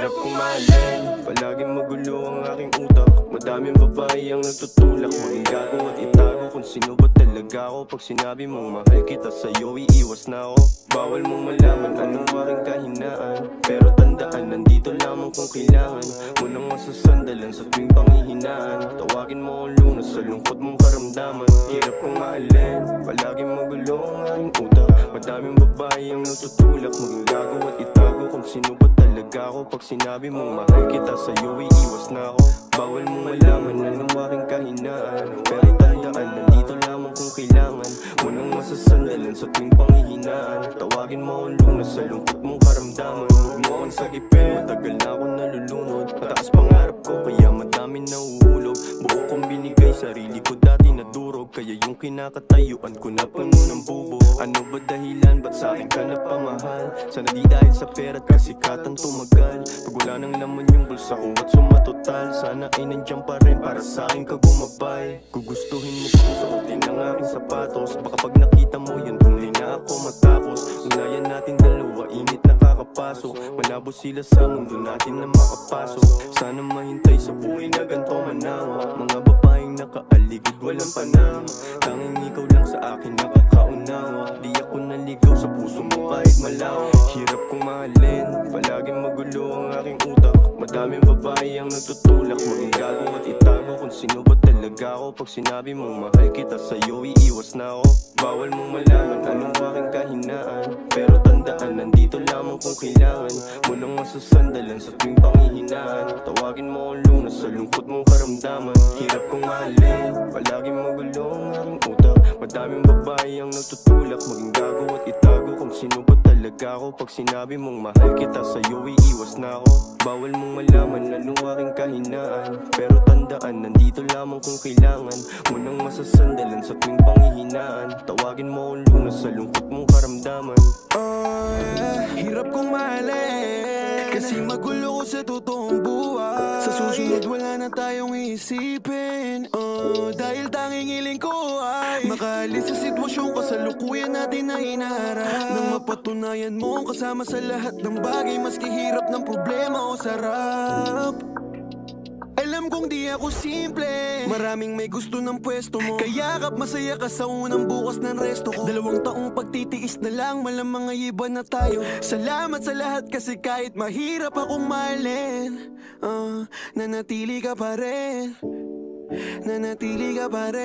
Hirap kong mahalin, palaging magulo ang aking utak. Madaming babae ang natutulak, maging gago at itago kung sino ba talaga ako. Pag sinabi mong mahal kita, sa'yo iiwas na ako. Bawal mong malaman anong aking kahinaan, pero tandaan, nandito lamang kung kailangan mo nang masasandalan sa tuwing panghihinaan. Tawagin mo ang lunas sa lungkot mong karamdaman. Hirap kong mahalin, palaging magulo ang aking utak. Madaming babae ang natutulak, maging gago at itago kung sino ba talaga ako. Pag sinabi mong mahal kita, sa'yo iiwas na ako. Bawal mong malaman anong aking kahinaan, pero tandaan, nandito lamang kung kailangan mo nang masasandalan sa tuwing panghihinaan. Tawagin mo ang lunas sa lungkot mong karamdaman. Huwag mo akong sagipin, matagal na akong nalulunod. Mataas pangarap ko, kaya madami nauhulog. Buo kong binigay, sarili ko dati nadurog. Kaya yung kinakatayuan ko na puno ng bubo. Ano ba dahilan, ba't sa'kin ka napamahal? Sana di dahil sa pera at kasikatan tumagal. Pag wala nang laman yung bulsa ko at sumatotal, sana ay nandiyan pa rin para sa'kin ka gumabay. Gugustuhin mo kung suotin ang aking sapatos. Baka pag nakita mo yun, tunay na ako matapos. Ugnayan natin dalawa, init nakakapasok. Malabo sila sa mundo natin na makapasok. Sana mahintay sa buhay na ganito manawa. Mga babaeng nakaaligid, walang panama. Tanging ikaw lang sa akin nakakaunawa. Di ako naligaw sa puso mo kahit malaw. Hirap kong mahalin, palaging magulo ang aking utak. Madaming babae ang natutulak, maging gago at itago kung sino ba talaga ako. Pag sinabi mong mahal kita, sa'yo iiwas na ako. Bawal mong malaman anong aking kahinaan, pero tandaan, nandito lamang kung kailangan mo nang masasandalan sa tuwing panghihinaan. Tawagin mo ang lunas sa lungkot mong karamdaman. Hirap kong mahalin, palaging magulo ang aking utak. Madaming babae ang natutulak, maging gago at itago kung sino ba talaga ako. Pag sinabi mong mahal kita, sa'yo iiwas na ako. Bawal mong malaman anong aking kahinaan, pero tandaan, nandito lamang kung kailangan mo nang masasandalan sa tuwing panghihinaan. Tawagin mo ang lunas sa lungkot mong karamdaman. Hirap kong mahalin, kasi magulo ko sa totoong buhay. Sa susunod wala na tayong iisipin, dahil tanging hiling ko ay makaalis sa sitwasyong kasalukuyan natin na hinaharap. Nang mapatunayan mo kasama sa lahat ng bagay, maski hirap ng problema o sarap. Alam kong di ako simple, maraming may gusto ng pwesto mo. Kayakap masaya ka sa unang bukas ng resto ko. 2 taong pagtitiis na lang, malamang ay iba na tayo. Salamat sa lahat kasi kahit mahirap akong mahalin, nanatili ka pa rin, nanatili ka pa rin.